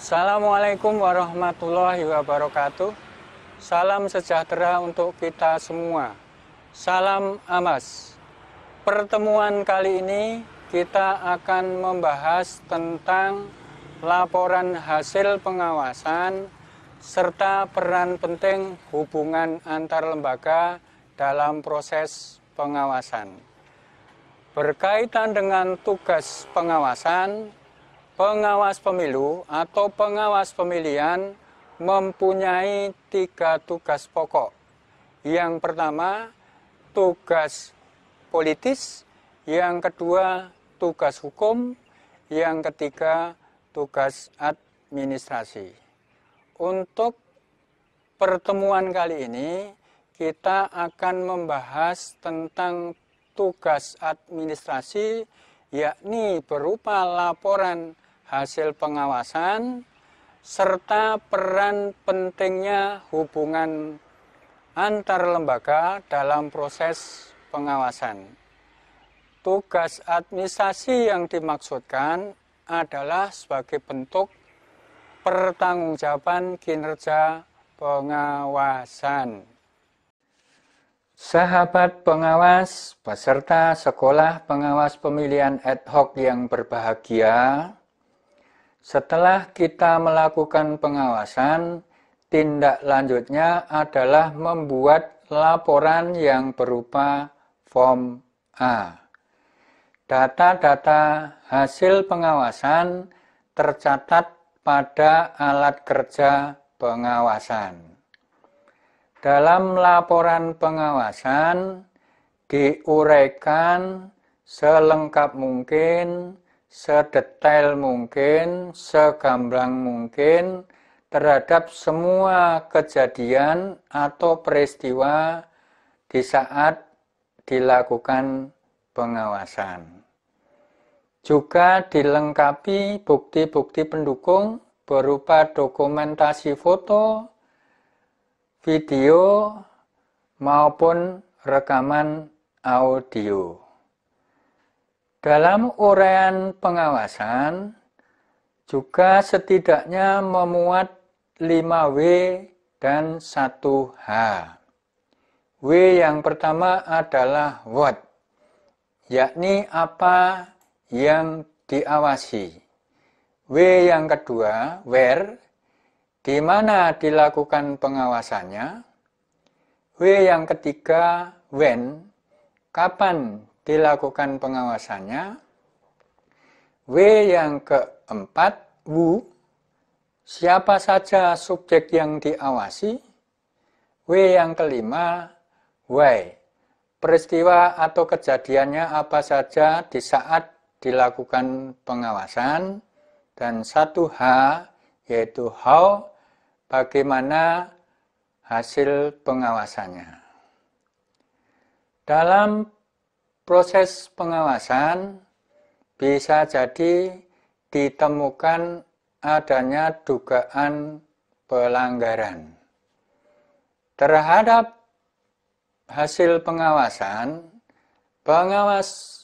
Assalamualaikum warahmatullahi wabarakatuh. Salam sejahtera untuk kita semua. Salam Amas. Pertemuan kali ini kita akan membahas tentang laporan hasil pengawasan serta peran penting hubungan antar lembaga dalam proses pengawasan. Berkaitan dengan tugas pengawasan, pengawas pemilu atau pengawas pemilihan mempunyai 3 tugas pokok. Yang pertama, tugas politis, yang kedua, tugas hukum, yang ketiga, tugas administrasi. Untuk pertemuan kali ini, kita akan membahas tentang tugas administrasi, yakni berupa laporan hasil pengawasan, serta peran pentingnya hubungan antar lembaga dalam proses pengawasan. Tugas administrasi yang dimaksudkan adalah sebagai bentuk pertanggungjawaban kinerja pengawasan. Sahabat pengawas beserta sekolah pengawas pemilihan ad hoc yang berbahagia, setelah kita melakukan pengawasan, tindak lanjutnya adalah membuat laporan yang berupa form A. Data-data hasil pengawasan tercatat pada alat kerja pengawasan. Dalam laporan pengawasan diuraikan selengkap mungkin, sedetail mungkin, segamblang mungkin terhadap semua kejadian atau peristiwa di saat dilakukan pengawasan. Juga dilengkapi bukti-bukti pendukung berupa dokumentasi foto, video, maupun rekaman audio. Dalam uraian pengawasan juga setidaknya memuat 5W dan 1H. W yang pertama adalah what, yakni apa yang diawasi. W yang kedua, where, di mana dilakukan pengawasannya. W yang ketiga, when, kapan dilakukan pengawasannya. W yang keempat, who, siapa saja subjek yang diawasi. W yang kelima, why, peristiwa atau kejadiannya apa saja di saat dilakukan pengawasan. Dan 1H, yaitu how, bagaimana hasil pengawasannya. Dalam proses pengawasan bisa jadi ditemukan adanya dugaan pelanggaran. Terhadap hasil pengawasan, pengawas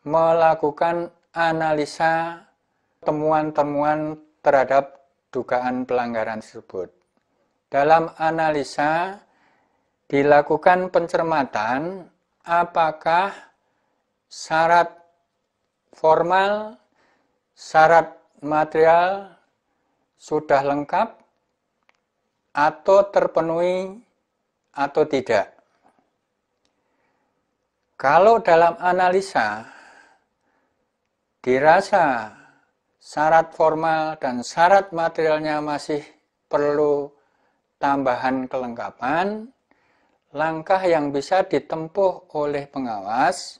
melakukan analisa temuan-temuan terhadap dugaan pelanggaran tersebut. Dalam analisa dilakukan pencermatan apakah syarat formal, syarat material sudah lengkap atau terpenuhi atau tidak. Kalau dalam analisa dirasa syarat formal dan syarat materialnya masih perlu tambahan kelengkapan, langkah yang bisa ditempuh oleh pengawas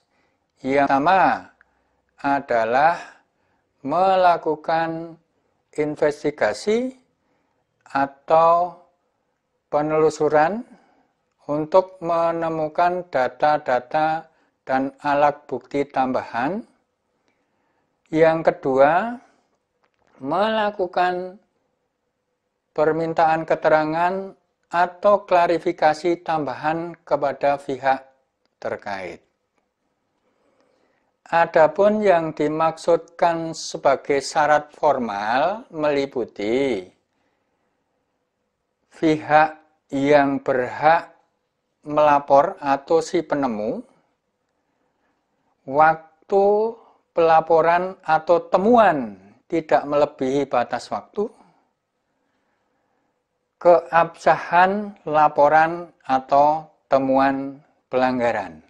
yang pertama adalah melakukan investigasi atau penelusuran untuk menemukan data-data dan alat bukti tambahan. Yang kedua, melakukan permintaan keterangan atau klarifikasi tambahan kepada pihak terkait. Adapun yang dimaksudkan sebagai syarat formal meliputi pihak yang berhak melapor atau si penemu, waktu pelaporan atau temuan tidak melebihi batas waktu, keabsahan laporan atau temuan pelanggaran.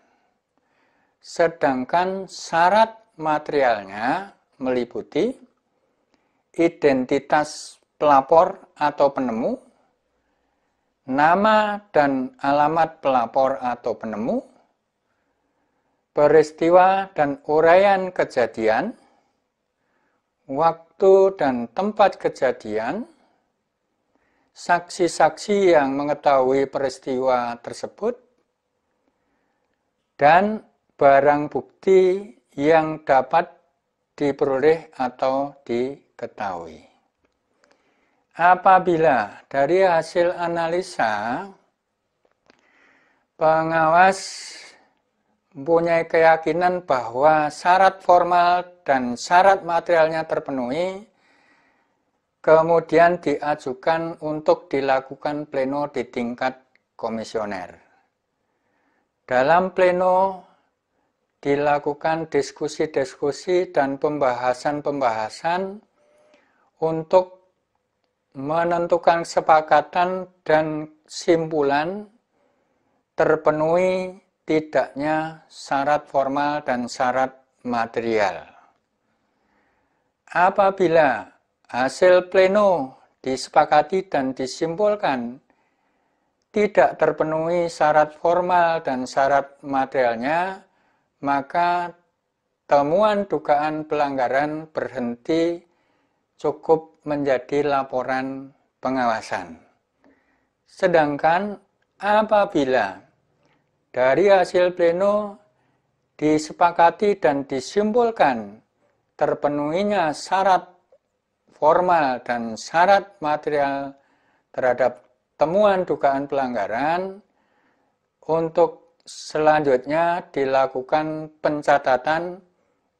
Sedangkan syarat materialnya meliputi identitas pelapor atau penemu, nama dan alamat pelapor atau penemu, peristiwa dan uraian kejadian, waktu dan tempat kejadian, saksi-saksi yang mengetahui peristiwa tersebut, dan barang bukti yang dapat diperoleh atau diketahui. Apabila dari hasil analisa pengawas mempunyai keyakinan bahwa syarat formal dan syarat materialnya terpenuhi, kemudian diajukan untuk dilakukan pleno di tingkat komisioner. Dalam pleno dilakukan diskusi-diskusi dan pembahasan-pembahasan untuk menentukan kesepakatan dan simpulan terpenuhi tidaknya syarat formal dan syarat material. Apabila hasil pleno disepakati dan disimpulkan tidak terpenuhi syarat formal dan syarat materialnya, maka temuan dugaan pelanggaran berhenti cukup menjadi laporan pengawasan. Sedangkan apabila dari hasil pleno disepakati dan disimpulkan terpenuhinya syarat formal dan syarat material terhadap temuan dugaan pelanggaran, untuk selanjutnya dilakukan pencatatan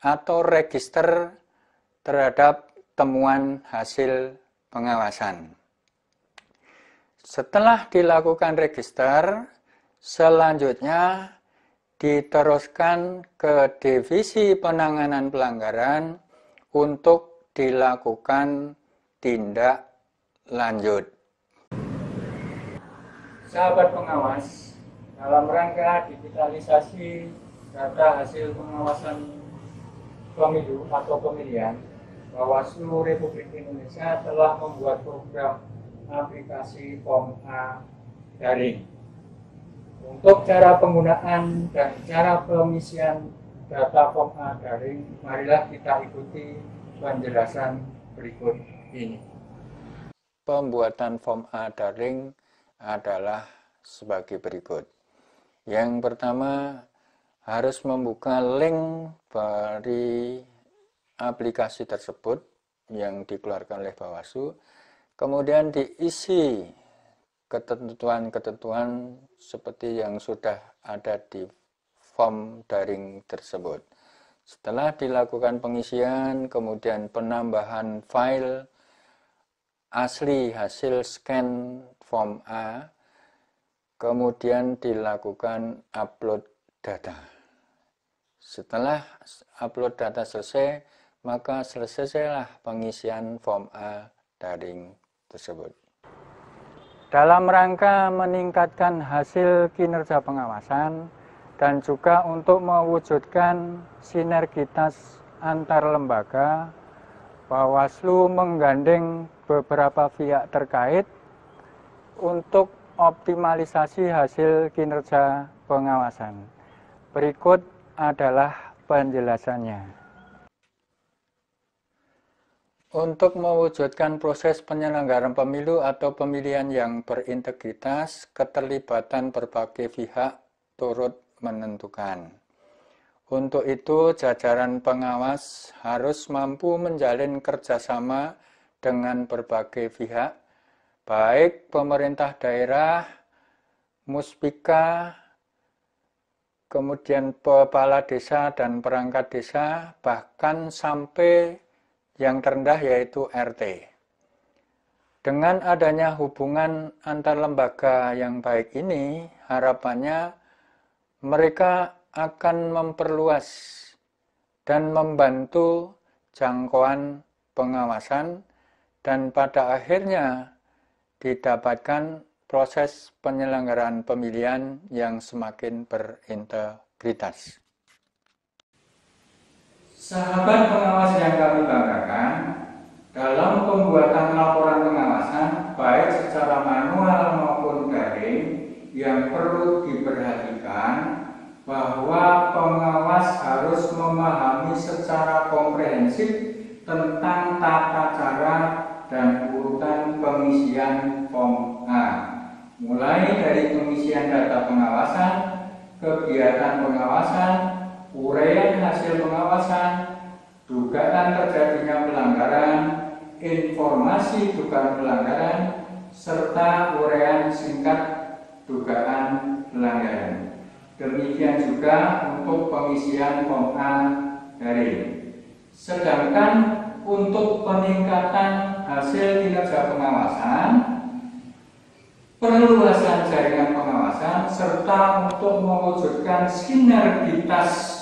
atau register terhadap temuan hasil pengawasan. Setelah dilakukan register, selanjutnya diteruskan ke divisi penanganan pelanggaran untuk dilakukan tindak lanjut. Sahabat pengawas, dalam rangka digitalisasi data hasil pengawasan pemilu atau pemilihan, Bawaslu Republik Indonesia telah membuat program aplikasi Form A daring. Untuk cara penggunaan dan cara pengisian data Form A daring, marilah kita ikuti penjelasan berikut ini. Pembuatan Form A daring adalah sebagai berikut. Yang pertama, harus membuka link dari aplikasi tersebut yang dikeluarkan oleh Bawaslu, kemudian diisi ketentuan-ketentuan seperti yang sudah ada di form daring tersebut. Setelah dilakukan pengisian, kemudian penambahan file asli hasil scan Form A, kemudian dilakukan upload data. Setelah upload data selesai, maka selesailah pengisian Form A daring tersebut. Dalam rangka meningkatkan hasil kinerja pengawasan dan juga untuk mewujudkan sinergitas antar lembaga, Bawaslu menggandeng beberapa pihak terkait untuk optimalisasi hasil kinerja pengawasan. Berikut adalah penjelasannya. Untuk mewujudkan proses penyelenggaraan pemilu atau pemilihan yang berintegritas, keterlibatan berbagai pihak turut menentukan. Untuk itu, jajaran pengawas harus mampu menjalin kerjasama dengan berbagai pihak, baik pemerintah daerah, Muspika, kemudian kepala desa dan perangkat desa, bahkan sampai yang terendah yaitu RT. Dengan adanya hubungan antar lembaga yang baik ini, harapannya mereka akan memperluas dan membantu jangkauan pengawasan dan pada akhirnya didapatkan proses penyelenggaraan pemilihan yang semakin berintegritas. Sahabat pengawas yang kami banggakan, dalam pembuatan laporan pengawasan, baik secara manual maupun daring, yang perlu diperhatikan bahwa pengawas harus memahami secara komprehensif tentang tata cara dan urutan pengisian form A, mulai dari pengisian data pengawasan, kegiatan pengawasan, uraian hasil pengawasan, dugaan terjadinya pelanggaran, informasi dugaan pelanggaran, serta uraian singkat dugaan pelanggaran. Demikian juga untuk pengisian form A daring. Sedangkan untuk peningkatan hasil kinerja pengawasan, perluasan jaringan pengawasan, serta untuk mewujudkan sinergitas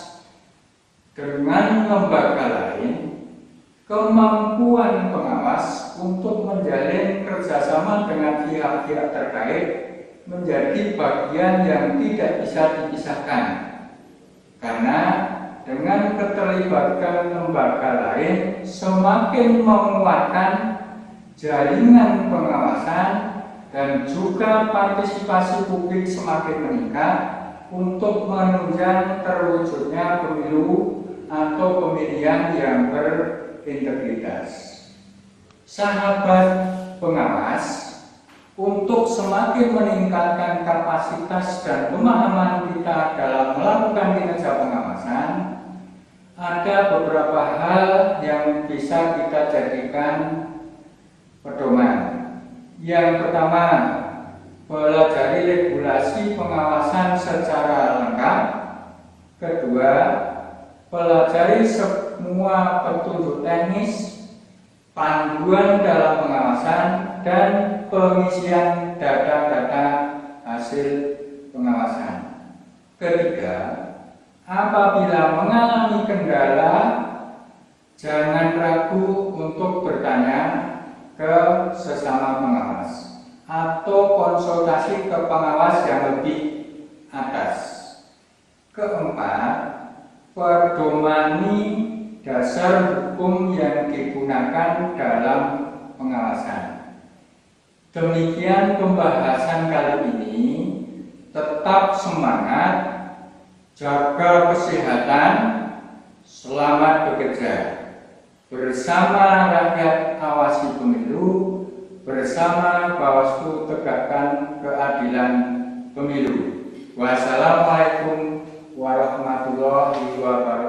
dengan lembaga lain, kemampuan pengawas untuk menjalin kerjasama dengan pihak-pihak terkait menjadi bagian yang tidak bisa dipisahkan. Karena dengan keterlibatan lembaga lain semakin menguatkan jaringan pengawasan dan juga partisipasi publik semakin meningkat untuk menunjang terwujudnya pemilu atau pemilihan yang berintegritas. Sahabat pengawas, untuk semakin meningkatkan kapasitas dan pemahaman kita dalam melakukan kinerja pengawasan, ada beberapa hal yang bisa kita jadikan pedoman. Yang pertama, pelajari regulasi pengawasan secara lengkap. Kedua, pelajari semua petunjuk teknis, panduan dalam pengawasan, dan pengisian data-data hasil pengawasan. Ketiga, apabila mengalami kendala, jangan ragu untuk bertanya ke sesama pengawas atau konsultasi ke pengawas yang lebih atas. Keempat, pedomani dasar hukum yang digunakan dalam pengawasan. Demikian pembahasan kali ini. Tetap semangat, jaga kesehatan, selamat bekerja. Bersama rakyat awasi pemilu, bersama Bawaslu tegakkan keadilan pemilu. Wassalamualaikum warahmatullahi wabarakatuh.